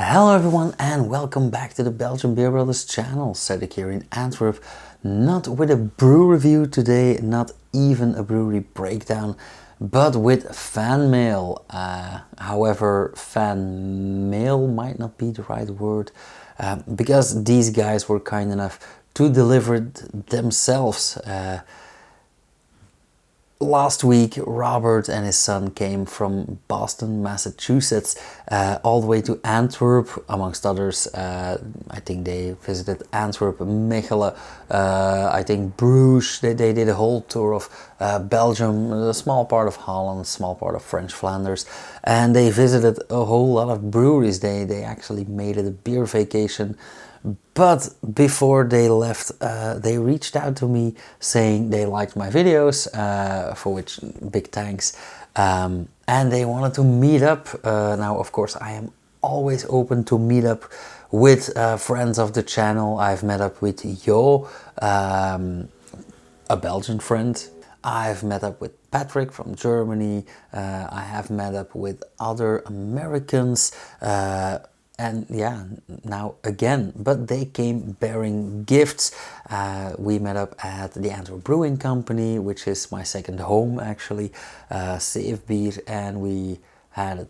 Hello everyone and welcome back to the Belgian Beer Brothers channel. Cedric here in Antwerp, not with a brew review today, not even a brewery breakdown, but with fan mail. However, fan mail might not be the right word, because these guys were kind enough to deliver it themselves. Last week, Robert and his son came from Boston, Massachusetts, all the way to Antwerp, amongst others. I think they visited Antwerp, Mechelen, I think Bruges. They did a whole tour of Belgium, a small part of Holland, small part of French Flanders, and they visited a whole lot of breweries. They actually made it a beer vacation. But before they left, they reached out to me saying they liked my videos, for which big thanks, and they wanted to meet up. Now, of course, I am always open to meet up with friends of the channel. I've met up with Jo, a Belgian friend. I've met up with Patrick from Germany. I have met up with other Americans. And yeah, now again, but they came bearing gifts. We met up at the Antwerp Brewing Company, which is my second home actually, Safe Beer, and we had a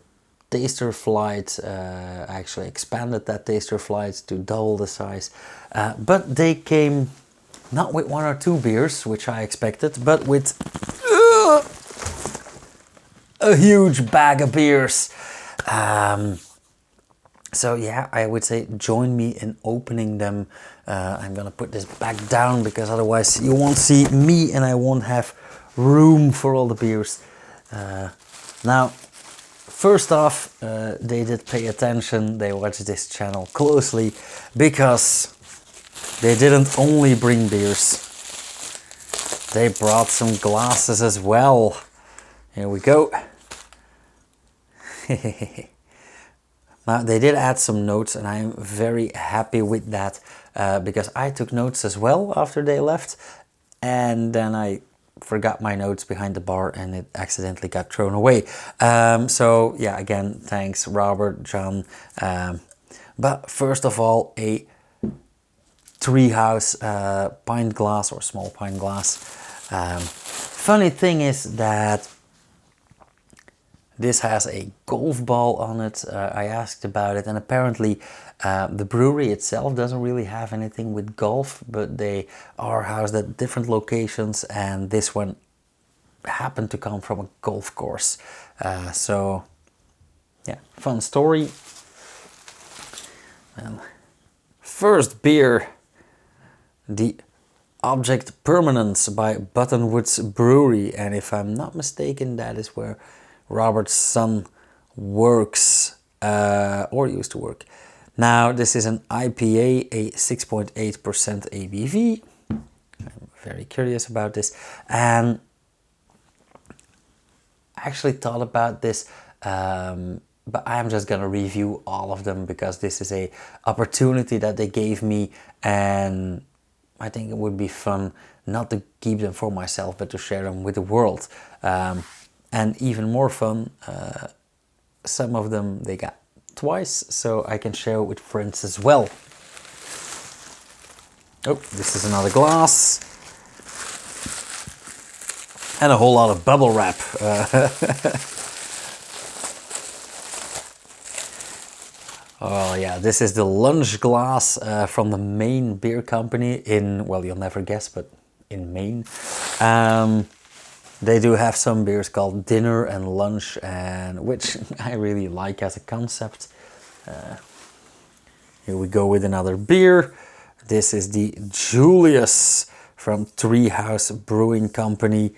taster flight. I actually expanded that taster flight to double the size. But they came not with one or two beers, which I expected, but with a huge bag of beers. So yeah, I would say join me in opening them. I'm gonna put this back down because otherwise you won't see me and I won't have room for all the beers. Now, first off, they did pay attention. They watched this channel closely because they didn't only bring beers. They brought some glasses as well. Here we go. Now, they did add some notes and I am very happy with that, because I took notes as well after they left, and then I forgot my notes behind the bar and it accidentally got thrown away. So yeah, again, thanks Robert, John. But first of all, a Treehouse pint glass or small pint glass. Funny thing is that this has a golf ball on it. I asked about it, and apparently the brewery itself doesn't really have anything with golf, but they are housed at different locations, and this one happened to come from a golf course. So yeah, fun story. And first beer, the Object Permanence by Buttonwoods Brewery, and if I'm not mistaken, that is where Robert's son works, or used to work. Now, this is an IPA, a 6.8% ABV. I'm very curious about this, and I actually thought about this, but I'm just gonna review all of them because this is a opportunity that they gave me, and I think it would be fun not to keep them for myself, but to share them with the world. And even more fun, some of them they got twice, so I can share with friends as well. Oh, this is another glass. And a whole lot of bubble wrap. Oh yeah, this is the lunch glass from the Maine Beer Company in, well, you'll never guess, but in Maine. They do have some beers called dinner and lunch, and which I really like as a concept. Here we go with another beer. This is the Julius from Treehouse Brewing Company.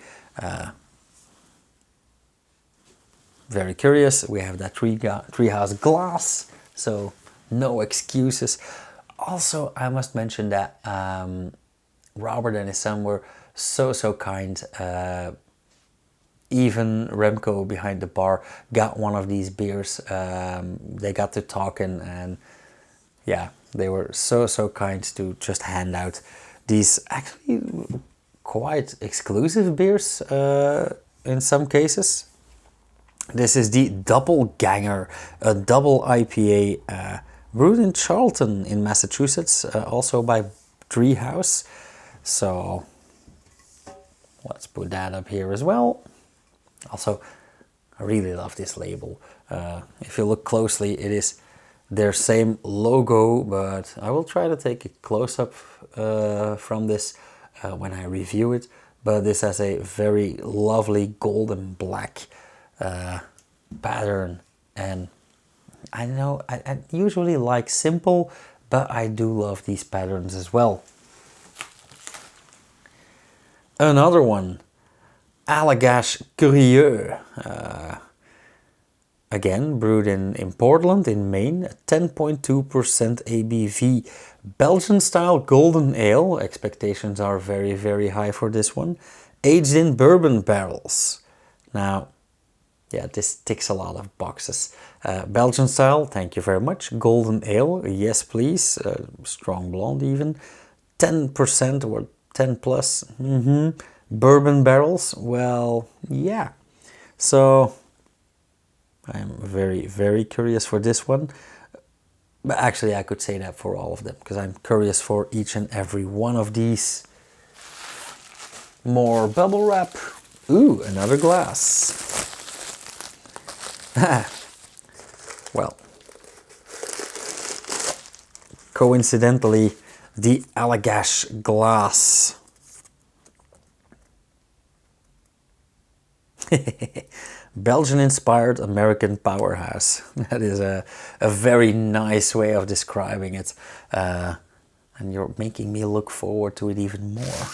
Very curious. We have that Treehouse glass, so no excuses. Also, I must mention that Robert and his son were so kind. Even Remco behind the bar got one of these beers. They got to talking, and yeah, they were so kind to just hand out these actually quite exclusive beers in some cases. This is the Doppelganger, a double IPA brewed in Charlton in Massachusetts, also by Treehouse. So let's put that up here as well. Also, I really love this label. If you look closely, it is their same logo, but I will try to take a close-up from this when I review it. But this has a very lovely golden black pattern, and I know I usually like simple, but I do love these patterns as well. Another one, Allagash Curieux. Again, brewed in Portland in Maine, 10.2% ABV. Belgian style golden ale. Expectations are very, very high for this one. Aged in bourbon barrels. Now, yeah, this ticks a lot of boxes. Belgian style, thank you very much. Golden ale, yes please. Strong blonde even. 10% or 10 plus. Bourbon barrels, well, yeah. So I'm very, very curious for this one. But actually, I could say that for all of them, because I'm curious for each and every one of these. More bubble wrap. Ooh, another glass. Well, coincidentally, the Allagash glass. Belgian-inspired American powerhouse. That is a very nice way of describing it. And you're making me look forward to it even more.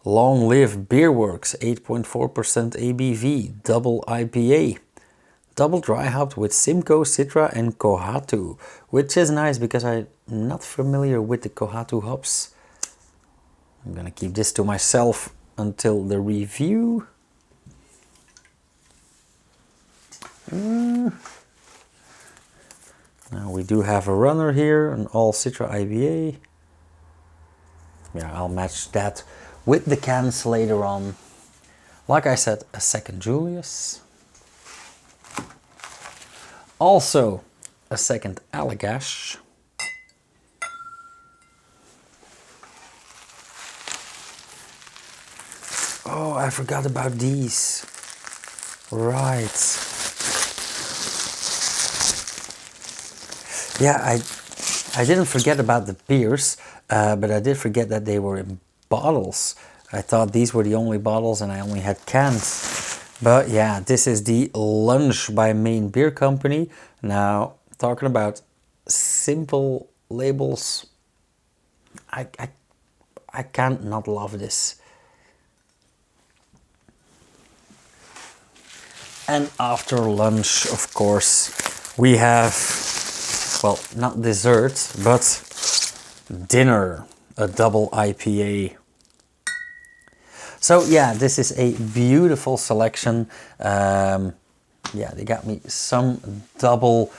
Long Live Beerworks, 8.4% ABV, double IPA. Double dry hopped with Simcoe, Citra and Kohatu, which is nice because I'm not familiar with the Kohatu hops. I'm gonna keep this to myself until the review. Now we do have a runner here, an all Citra IPA. Yeah, I'll match that with the cans later on. Like I said, a second Julius. Also a second Allagash. Oh, I forgot about these. Right. Yeah, I didn't forget about the beers, but I did forget that they were in bottles. I thought these were the only bottles and I only had cans. But yeah, this is the Lunch by Maine Beer Company. Now, talking about simple labels, I can't not love this. And after lunch, of course, we have, well, not dessert, but dinner, a double IPA. So yeah, this is a beautiful selection. Yeah, they got me some double,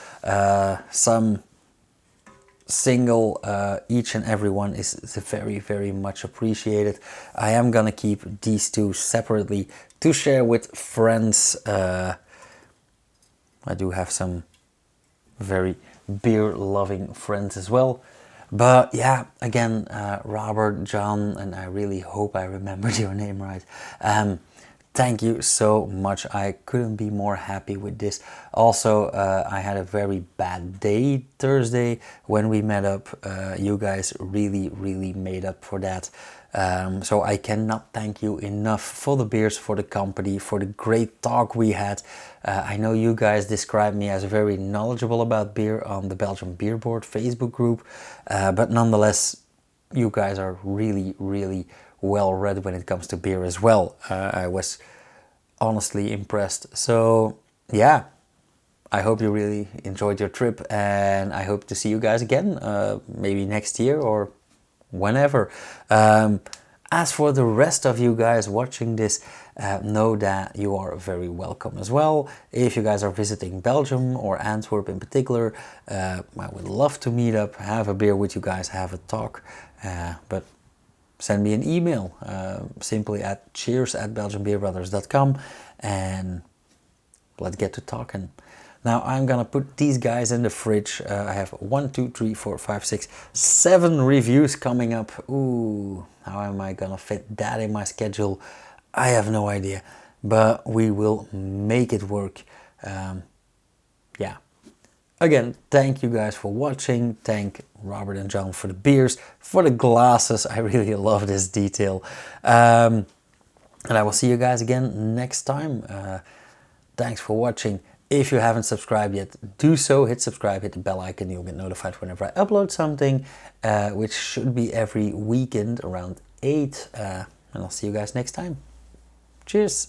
some single. Each and every one is very, very much appreciated. I am gonna keep these two separately to share with friends. I do have some very beer-loving friends as well. But yeah, again, Robert, John, and I really hope I remembered your name right. Thank you so much. I couldn't be more happy with this. Also, I had a very bad day Thursday when we met up. You guys really, really made up for that. So I cannot thank you enough for the beers, for the company, for the great talk we had. I know you guys described me as very knowledgeable about beer on the Belgian Beer Board Facebook group, but nonetheless, you guys are really, really well read when it comes to beer as well. I was honestly impressed. So yeah, I hope you really enjoyed your trip, and I hope to see you guys again, maybe next year or whenever. As for the rest of you guys watching this, know that you are very welcome as well. If you guys are visiting Belgium or Antwerp in particular, I would love to meet up, have a beer with you guys, have a talk. But send me an email, simply at cheers@belgianbeerbrothers.com, and let's get to talking. Now I'm gonna put these guys in the fridge. I have 1, 2, 3, 4, 5, 6, 7 reviews coming up. Ooh, how am I gonna fit that in my schedule? I have no idea, but we will make it work. Yeah. Again, thank you guys for watching. Thank Robert and John for the beers, for the glasses. I really love this detail. And I will see you guys again next time. Thanks for watching. If you haven't subscribed yet, do so. Hit subscribe, hit the bell icon. You'll get notified whenever I upload something, which should be every weekend around 8. And I'll see you guys next time. Cheers.